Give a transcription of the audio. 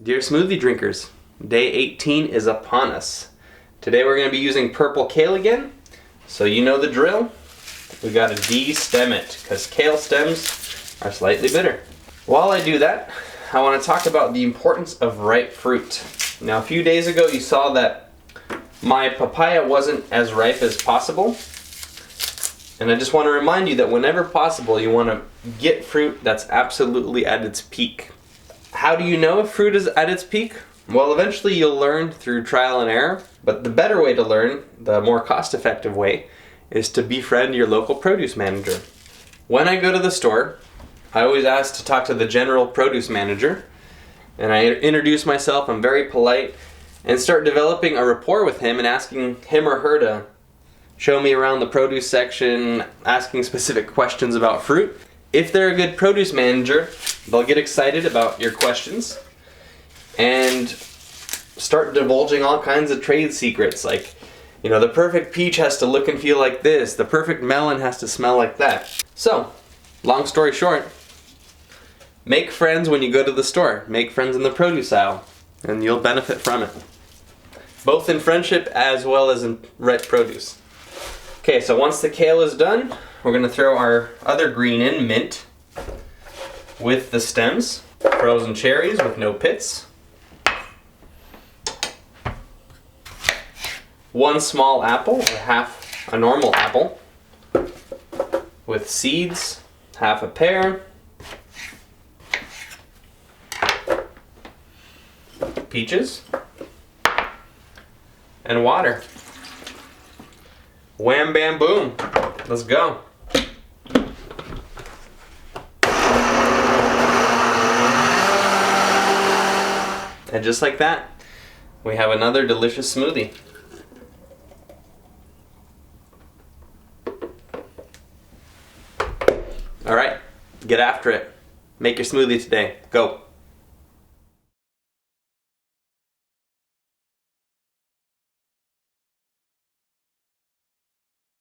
Dear smoothie drinkers, day 18 is upon us. Today we're going to be using purple kale again, so you know the drill. We got to de-stem it, because kale stems are slightly bitter. While I do that, I want to talk about the importance of ripe fruit. Now a few days ago you saw that my papaya wasn't as ripe as possible, and I just want to remind you that whenever possible you want to get fruit that's absolutely at its peak. How do you know if fruit is at its peak? Well, eventually you'll learn through trial and error, but the better way to learn, the more cost-effective way, is to befriend your local produce manager. When I go to the store, I always ask to talk to the general produce manager, and I introduce myself, I'm very polite, and start developing a rapport with him and asking him or her to show me around the produce section, asking specific questions about fruit. If they're a good produce manager, they'll get excited about your questions and start divulging all kinds of trade secrets, like, you know, the perfect peach has to look and feel like this, the perfect melon has to smell like that. So, long story short, make friends when you go to the store. Make friends in the produce aisle, and you'll benefit from it. Both in friendship as well as in ripe produce. Okay, so once the kale is done, we're going to throw our other green in, mint, with the stems, frozen cherries with no pits, one small apple, or half a normal apple, with seeds, half a pear, peaches, and water. Wham bam boom. Let's go. And just like that, we have another delicious smoothie. Alright, get after it. Make your smoothie today. Go.